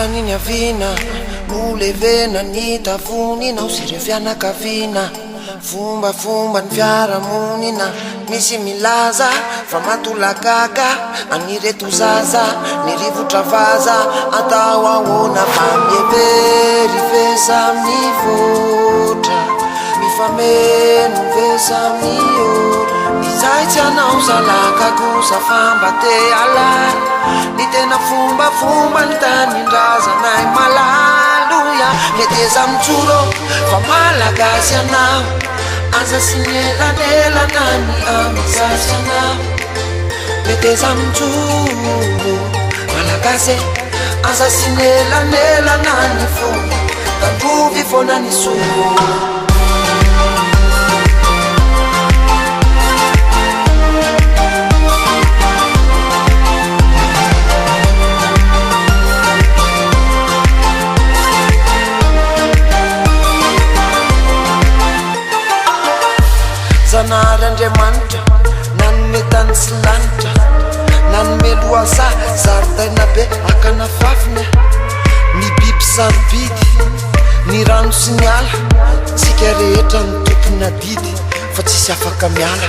Aniny avina no levena ny tavonina osireo fianakaviana Fomba ny fiaramonina misy milaza fa matolagaga anireto zaza ny rivotra vaza atao ahoana fa mieveri vesa mivotra mifameno vesa miora izay tsy anao salaka kosa famba te alala ny tena fomba ny tanindrazanay malaloya meteza mitsoro fa malagasy anao aza sinyelanelana ny amisasy anao meteza mitsoro malagasy aza sinyelanelana ny fomba tandrovy fona ny soro Andriamanitra nanome tany sy lanitra nanome lohaza zaridaina be akana fafina ny biby samy bidy ny rano sy ny ala tsika rehetra ny tompona didy fa tsisy afaka miala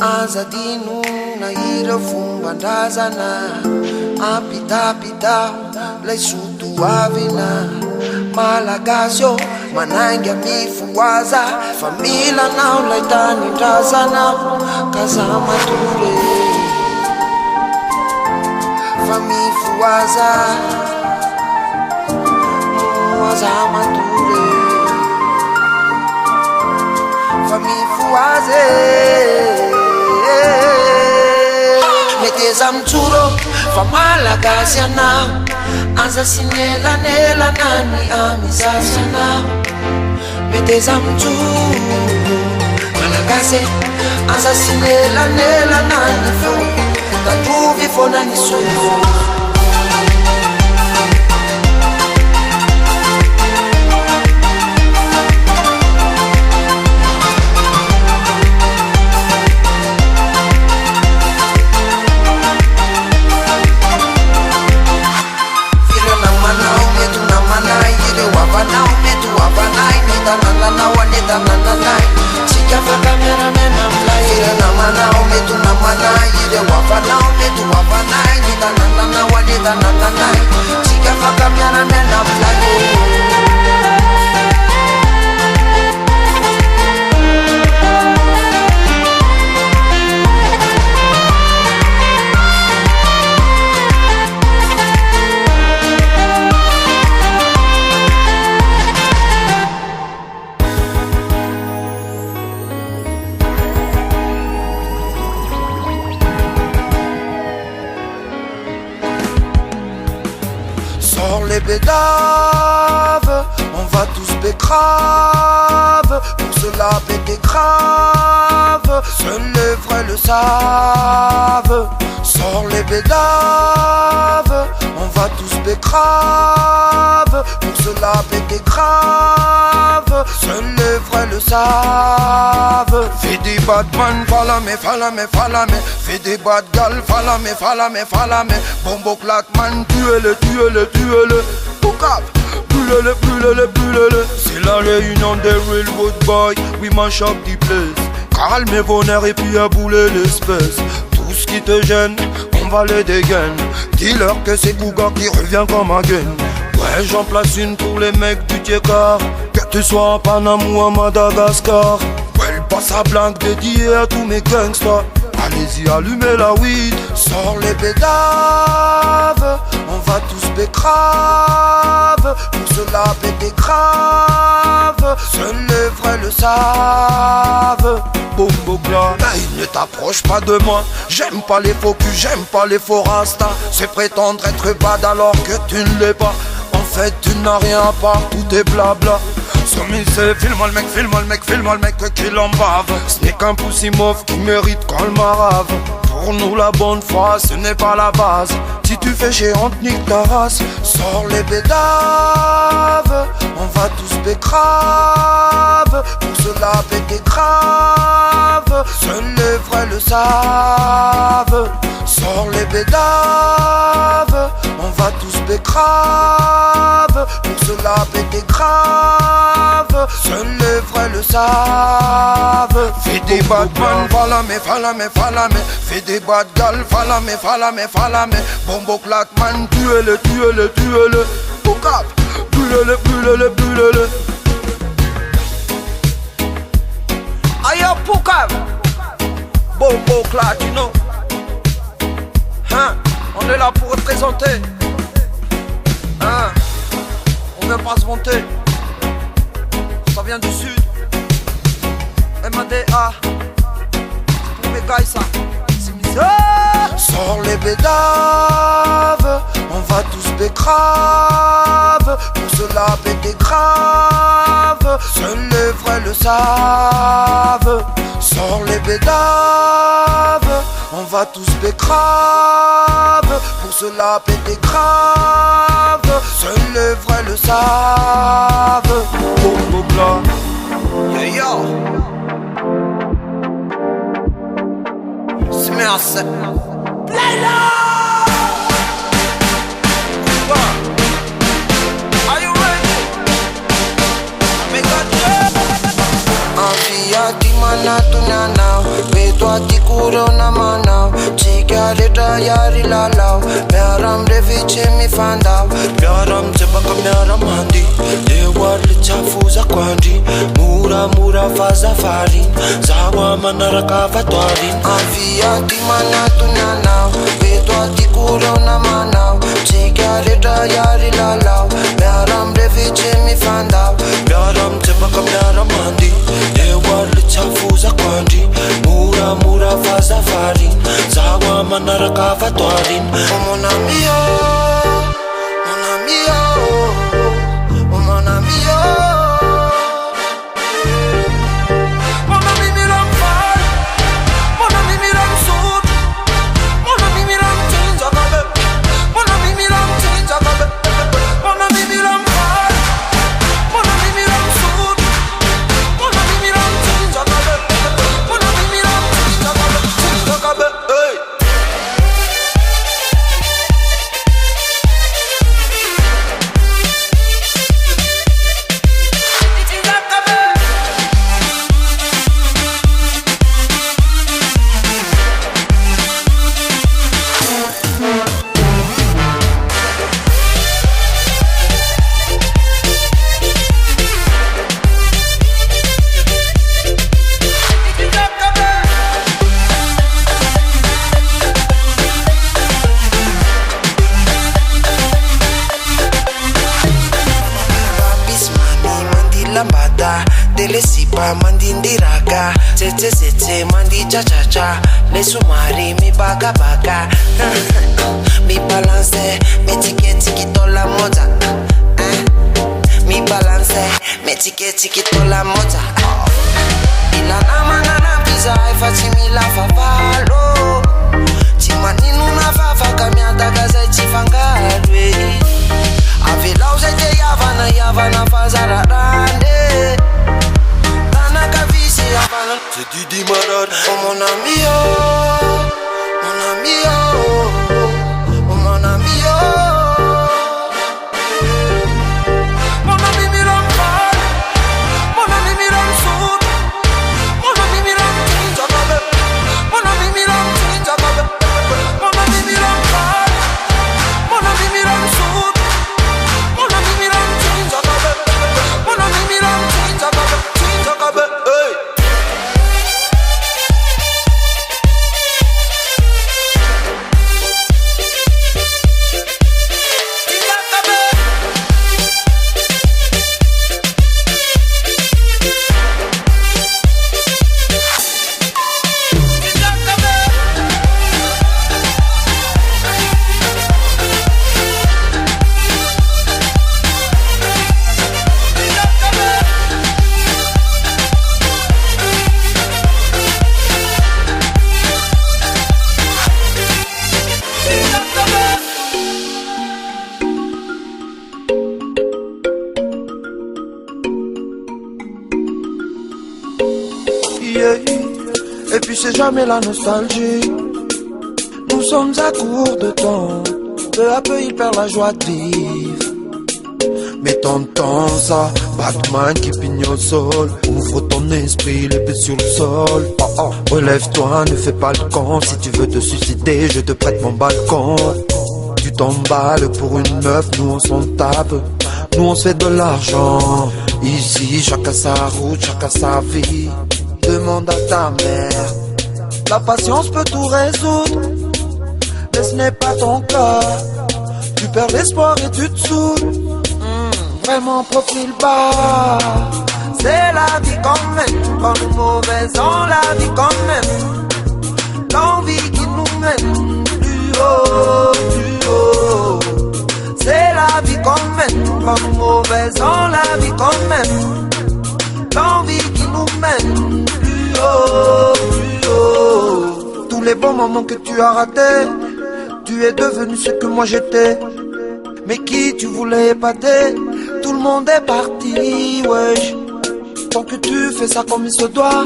azadino na ireo fombandrazana ampitapitao lay sotoavina malagasy ô manainga mifoaza fa milanao lay tanindrazana ka za matore fa mifoaza moaza matore fa mifoaze meteza mitsoro fa malagasy anao aza sinelanelana ny amisasy anao meteza mitsoro malagasy aza sinelanelana ny fo tandrovy fona ny soro les bédaves, on va tous bécrave, pour cela péter grave, seuls les vrais le savent. Sors les bédaves, on va tous bécrave, pour cela péter grave, seuls les vrais le savent. Fais des Batman, falame, fais des bad gal, falame, bombo claqueman, tuez-le, Boukab, brûlez-le, c'est la réunion des railroad boys, we mash up the place. Calmez vos nerfs et puis aboulez l'espèce. Tout ce qui te gêne, on va les dégainer. Dis-leur que c'est Gouga qui revient comme again. Ouais, j'en place une pour les mecs du Tiekar, que tu sois en Panama ou à Madagascar. Ouais, le passe à blanc dédié à tous mes gangsters. Allez-y, allumez la weed. Sors les bédaves, on va tous bécrave, pour cela péter grave, seuls les vrais le savent. Bombo clan, ne t'approche pas de moi. J'aime pas les faux culs, j'aime pas les faux rastas. C'est prétendre être bad alors que tu ne l'es pas. En fait tu n'as rien à part, tout est blabla. Sommisé, filme-moi le mec qui l'embave. Ce n'est qu'un poussi mauve qui mérite qu'on le marave. Pour nous la bonne foi ce n'est pas la base. Si tu fais géante nique ta race. Sors les bédaves, on va tous bécrave. Pour cela péter grave, seuls les vrais le savent. Sors les bédaves, on va tous bécrave. Pour cela péter grave, seuls les vrais le savent. Fais des Batman, falame, falame, falame. Fais des bad gal, falame, falame, falame. Bombo Clatman, tuez-le, tuez-le, tuez-le. Poukap, brûle-le, brûle-le, brûle-le. Aïe, Poukap, Bombo Clat, you know. Hein, on est là pour représenter. Hein, on vient pas se vanter. Ça vient du sud. MADA, c'est pour mes gars ça. C'est misère. Sors les bédaves, on va tous bécrave. Pour cela péter grave, seuls les vrais le savent. Sors les bédaves, on va tous bécrave. Pour cela péter grave, seuls les vrais le savent. Bombo Clat, yeah, yeah. Smash. Playla. Are you ready? Anfiati mana tunana, betwa tikuro na mana. Cigaretta yari lalau, miaram revice mi fandau. Miaram tebaka miaram handi, dewa lichafuza kwandi. Mura mura faza farin, zawa manaraka vatwarin. Anfiati mana tunana, betwa tikuro na mana. Cigaretta yari lalau, miaram revice mi fandau. Miaram tebaka miaram handi, dewa lichafuza kwandi. Mura mura faza farin, zawa manaraka vatwarin. Oh mon ami, oh mon ami, oh mon ami, oh. Mon ami miram fal, mon ami miram soud, mon ami miram tinja kabe, mon ami miram tinja kabe, mon ami miram fal, mon ami miram soud, mon ami miram tinja kabe, mon ami miram tinja kabe, hey. Dele sipa mandi ndiraga, tete tete mandi cha cha cha. Le sumari mi baga baga. Mi balance, mi tiki tiki tola moja. Mi balance, mi tiki tiki tola moja. Ila nama nana pizza ifati mi la favalo. Timani nuna fafa kamya daga za chifangadwe. Avila uzete yavana fazara rande. C'est Didi Marad. Oh mon ami, oh mon ami, oh mon ami, oh. Mon ami miram fal, mon ami miram soud, mon ami miram tinja kabe, mon ami miram tinja kabe, mon ami jamais la nostalgie. Nous sommes à court de temps, peu à peu il perd la joie de vivre. Mais t'entends ça, Batman qui pigne au sol. Ouvre ton esprit, les pieds sur le sol. Oh oh, relève-toi, ne fais pas le con. Si tu veux te suicider, je te prête mon balcon. Tu t'emballes pour une meuf, nous on s'en tape. Nous on se fait de l'argent. Ici, chacun sa route, chacun sa vie. Demande à ta mère. La patience peut tout résoudre, mais ce n'est pas ton cas. Tu perds l'espoir et tu te saoules. Vraiment profil bas. C'est la vie quand même. Bonne ou mauvaise, on la vie quand même. L'envie qui nous mène plus haut, plus haut. C'est la vie quand même. Bonne ou mauvaise, on la vie quand même. L'envie qui nous mène plus haut, plus haut. Tous les bons moments que tu as ratés, tu es devenu ce que moi j'étais. Mais qui tu voulais épater, tout le monde est parti, wesh. Tant que tu fais ça comme il se doit,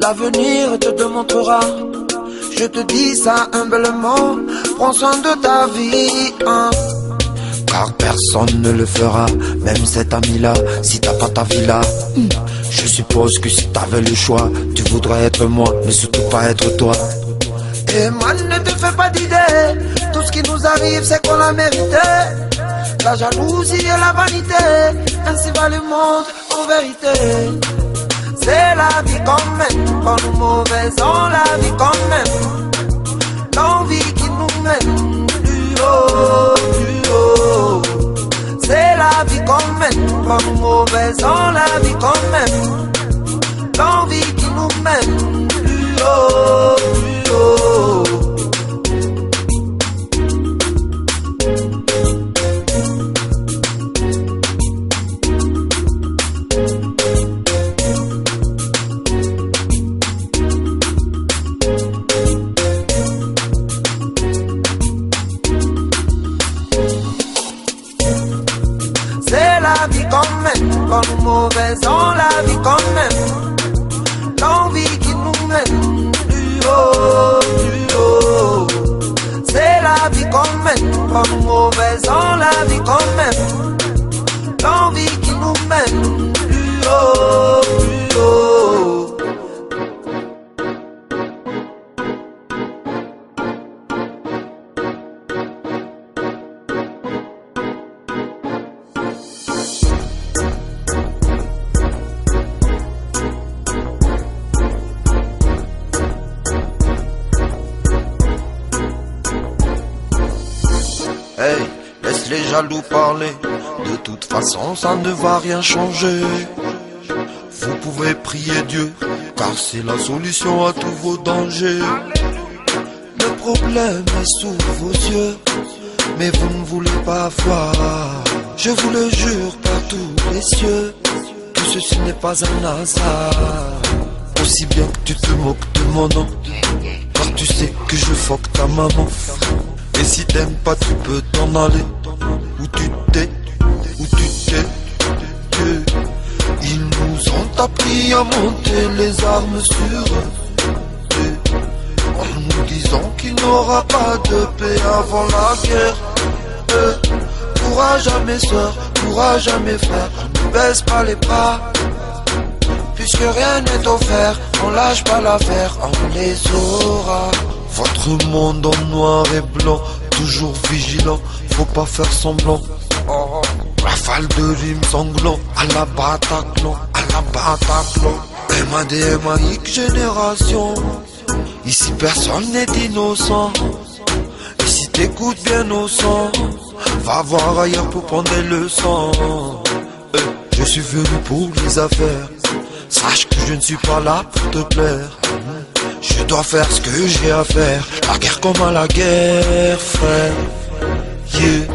l'avenir te démontrera. Je te dis ça humblement, prends soin de ta vie, hein. Car personne ne le fera, même cet ami-là, si t'as pas ta villa. Je suppose que si t'avais le choix, tu voudrais être moi, mais surtout pas être toi. Et man, ne te fais pas d'idée, tout ce qui nous arrive c'est qu'on l'a mérité. La jalousie et la vanité, ainsi va le monde en vérité. C'est la vie quand même, bonne ou mauvaise, on la vit quand même. L'envie qui nous mène plus haut, plus haut. C'est la vie quand même, bonne ou mauvaise, on la vit quand même. L'envie qui nous mène plus haut, plus haut. La vie quand même, bonne ou mauvaise, on la vit quand même. L'envie qui nous mène plus haut, plus haut. C'est la vie quand même, bonne ou mauvaise, on la vit quand même. L'envie qui nous mène plus haut, plus haut. Hey, laisse les jaloux parler. De toute façon, ça ne va rien changer. Vous pouvez prier Dieu, car c'est la solution à tous vos dangers. Le problème est sous vos yeux, mais vous ne voulez pas voir. Je vous le jure par tous les cieux, que ceci n'est pas un hasard. Aussi bien que tu te moques de mon nom, car tu sais que je fuck ta maman. Et si t'aimes pas, tu peux t'en aller. Où tu t'es, Dieu. Ils nous ont appris à monter les armes sur eux, en nous disant qu'il n'aura pas de paix avant la guerre. Courage à mes soeurs, courage à mes frères, ne baisse pas les bras. Puisque rien n'est offert, on lâche pas l'affaire, on les aura. Votre monde en noir et blanc, toujours vigilant, faut pas faire semblant. Rafale de rimes sanglants, à la Bataclan, à la Bataclan. MADMAIC génération, ici personne n'est innocent. Et si t'écoutes bien au son, va voir ailleurs pour prendre des leçons. Je suis venu pour les affaires, sache que je ne suis pas là pour te plaire. Je dois faire ce que j'ai à faire, la guerre comme à la guerre, frère. Yeah.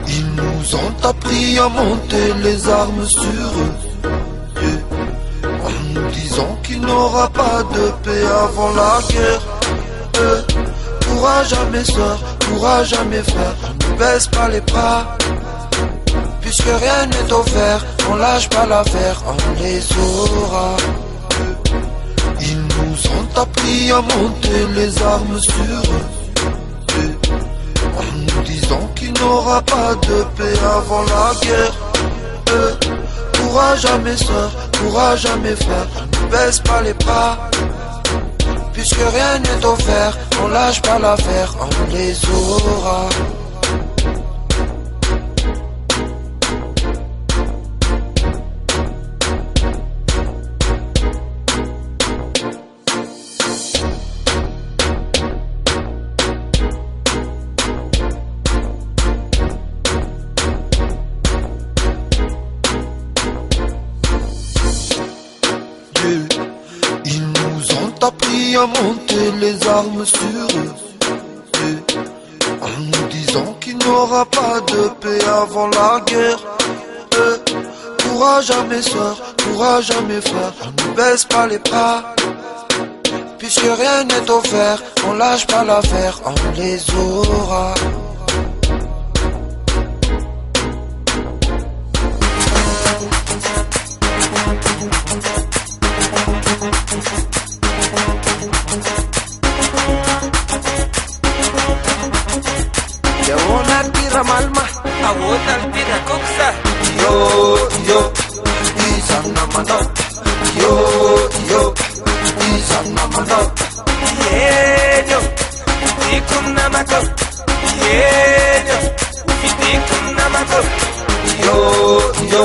Ils nous ont appris à monter les armes sur eux, yeah. En nous disant qu'il n'aura pas de paix avant la guerre. Courage à mes soeurs, courage à mes frères, ne baisse pas les bras. Puisque rien n'est offert, on lâche pas l'affaire, on les aura. Ils nous ont appris à monter les armes sur eux, en nous disant qu'il n'y aura pas de paix avant la guerre. Courage à mes soeurs, courage à mes frères, on ne baisse pas les bras. Puisque rien n'est offert, on lâche pas l'affaire, on les aura. Ils nous ont appris à monter les armes sur eux, en nous disant qu'il n'y aura pas de paix avant la guerre. Courage à mes soeurs, courage à mes frères, on ne baisse pas les bras. Puisque rien n'est offert, on lâche pas l'affaire, on les aura. Malma, awota pira koksa. Yo, yo, isana manok. Yo, yo, isana manok. Yeyo, ikum namako. Yeyo, ikum namako. Yo, yo,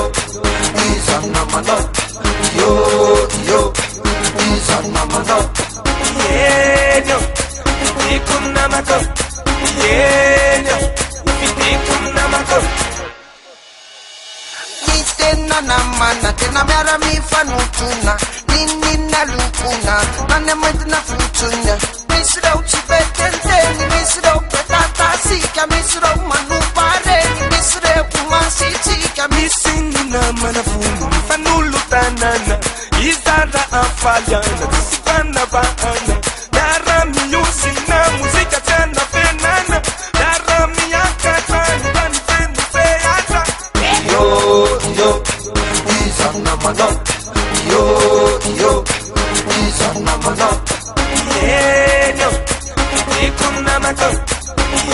isana manok. Yo, yo, isana manok. Yeyo, ikum namako. Yeyo. Nitena na mana tena mera mi fanutuna nini na lukuna nane mwete na futunya misro chipetente misro petata sika misro manupare misro kumansi chika misini na mana funu fanulu tanana izara afaliana tisipana baana dara miyusi na muzika tena fenana dara miyaka yo, isana manok. Yo, yo, isana manok. Yeyo, ikum namako.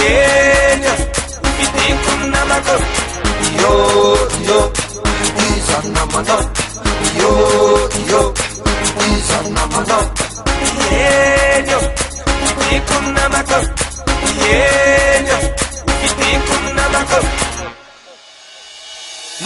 Yeyo, ikum namako. Yo, yo, isana manok. Yo, yo, isana manok. Yeyo, ikum namako. Yeyo, ikum namako.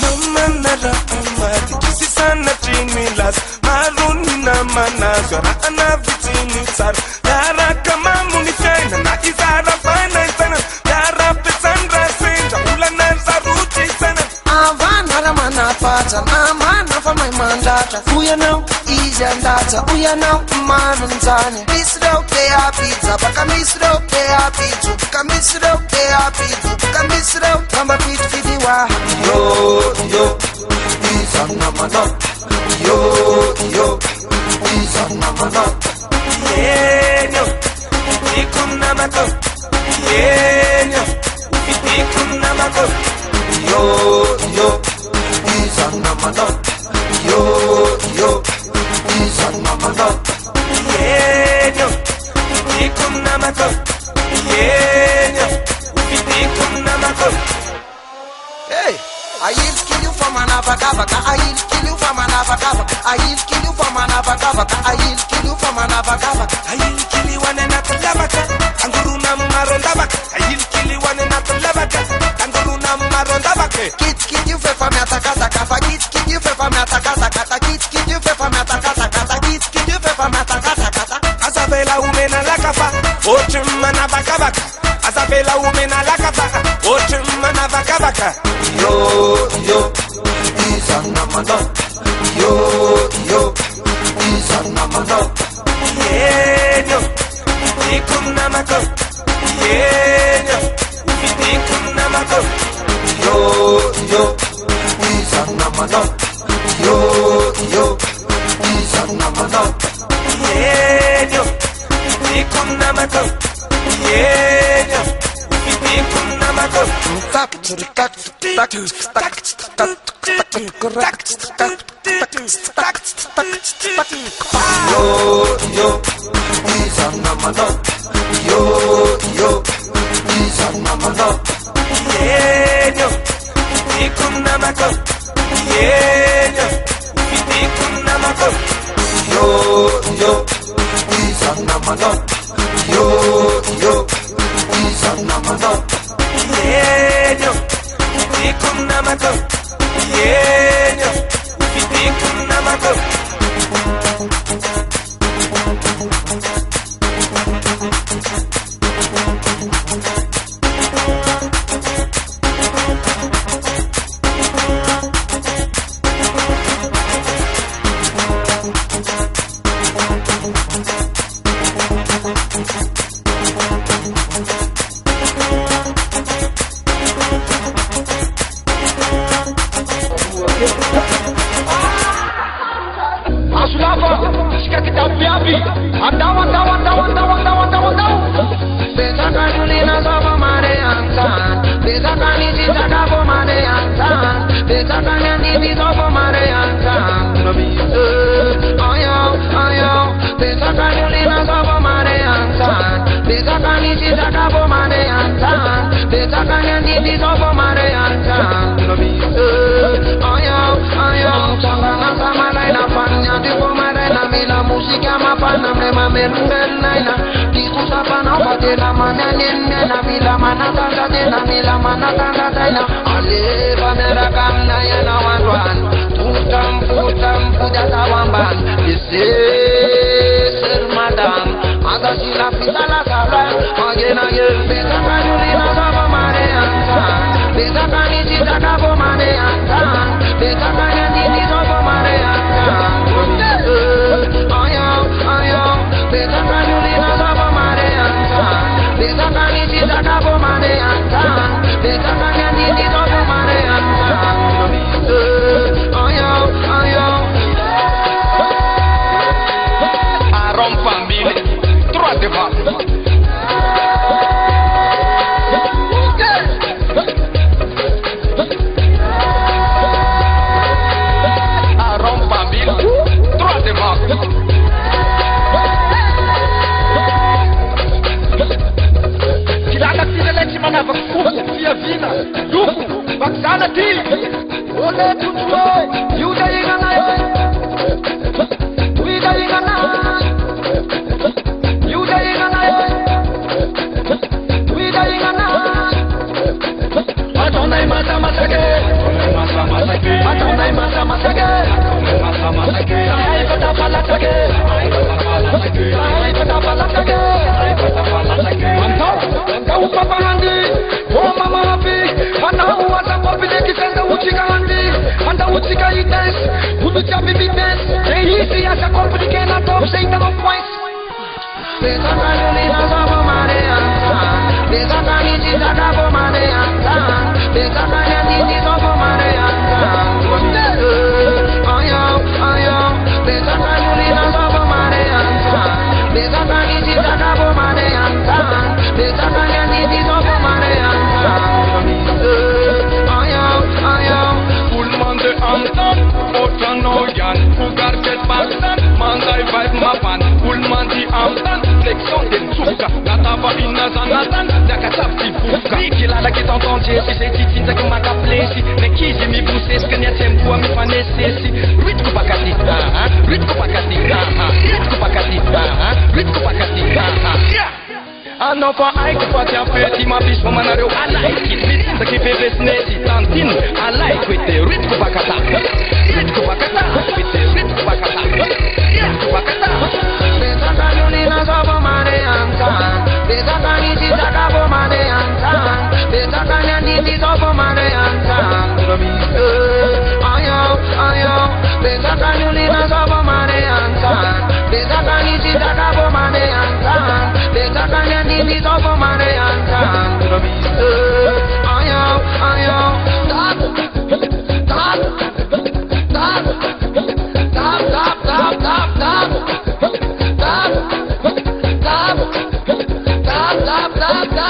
Namanara amati kisi sana trinilas maruni na manazwa na anavitini sar yara kama munifena na izara fana sana yara pesandra senja ula na zaruti sana avana ramana pata na mana fa my mandata uya now easy and data uya now manzanya misro ke apita baka misro ke apita baka misro ke apita baka misro kamba pit fidiwa. Yo, yo, isana manok. Yo, yo, isana manok. Yeyo, ikum namako. Yeyo, ikum namako. Yo, yo, isana manok. Yo, yo, isana manok. Yeyo, ikum namako. Yeyo, ikum namako. Hey, I will kill you for manabakabaka. I will kill you for manabakabaka. I will kill you for manabakabaka. I will kill you for manabakabaka. I will kill you one and not labaka. Anguruna marondabaka. I will kill you one and not labaka. Anguruna marondabaka. Kid you for me atakata kata. Kid you for me atakata kata. Kid you for me atakata kata. Kid you for me atakata kata. Azabela umena lakafa. Ochim manabakabaka. Azabela umena lakafa. Ochim manabakabaka. Yo, yo, isana manok. Yo, yo, isana manok. Yeyo, ikum namako. Yeyo, ikum namako. Yo, yo, isana manok. Yo, yo, isana manok. Yeyo, ikum namako. Yeyo, ikum namako. Tak, tak, tak, tak, tak. yo, izana mano. Yo, izana mano. Yenyo, ikuna mako. Yenyo, ikuna mako. Yo, izana mano. Yo, izana mano. Yenyo, ikuna mako. Yenyo, ikuna mako.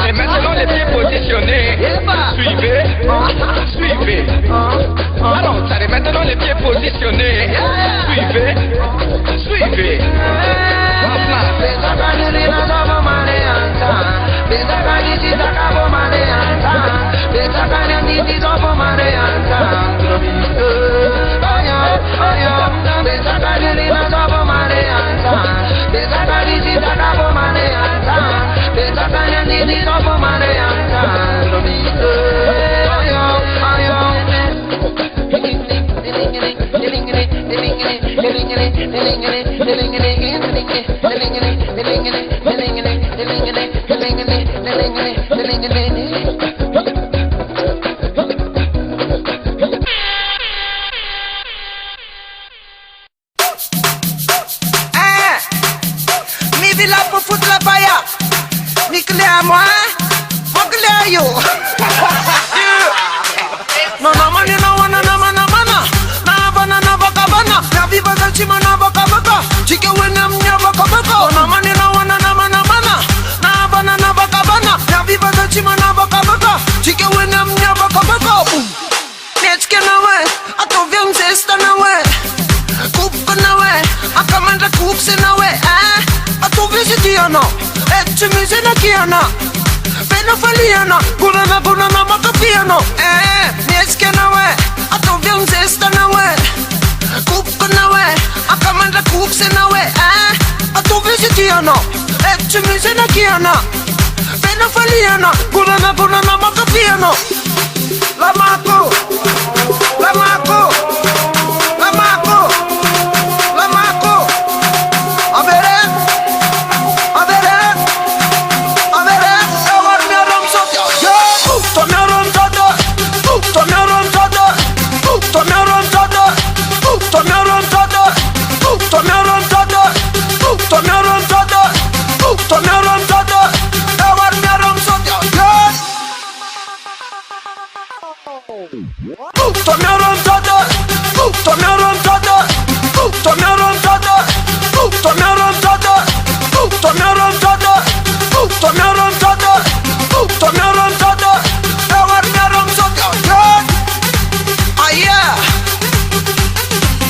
Et maintenant les pieds positionnés. Suivez, suivez. Alors, ça maintenant les pieds positionnés. Suivez, suivez. En place. Ni là pour foutre la paille, ni clé à moi, mon clé à yo. No no money no wana na mana mana, na bana na baka bana, na viva del chima na baka baka, chike wena mnya baka baka. No money no wana na mana mana, na bana na baka bana, na viva del chima na baka baka, chike wena mnya baka baka. Nechke na we, ato vyam zesta na we, kup na we, akamanda kup se na we, ato visitiana, etchimize na kiana. Faliana, Guna Makapiano, Nietzke nawe, Ato Vilmzesta nawe, Kupka nawe, Akamanda Kupse nawe, Ato Visitiano, Etchimize na Kiana, Faliana, Guna Makapiano, Lamako, Lamako, Lamako, Lamako, Abere.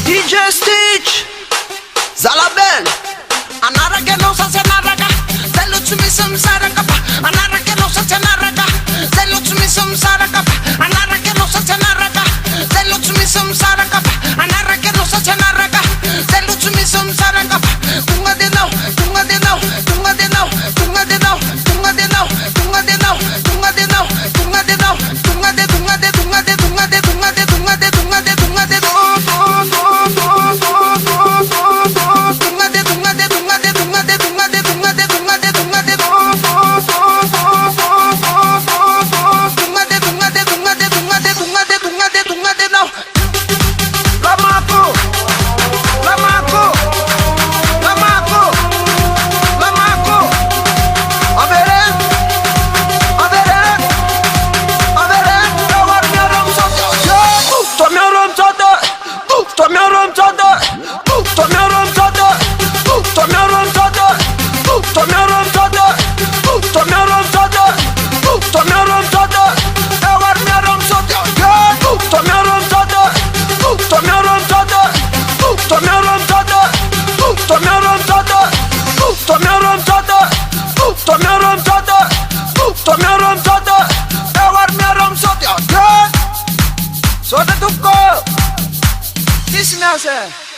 DJ Stitch, Zalabel, Anaraga no Sanaraga, they look to me some Sarakapa, Anaraga no Sanaraga, they look to me some Sarakapa, Anaraga no Sanaraga, they look to me some Sarakapa, Anaraga no Sanaraga, they look to me some Sarakapa, Tunga de no, Tunga de no, Tunga de no, Tunga de no, Tunga de no, Tunga de no, Tunga de no, Tunga de no, Tunga de Tunga de Tunga de Tunga de Tunga de Tunga de Tunga de Tunga de So the tuko, this now sir.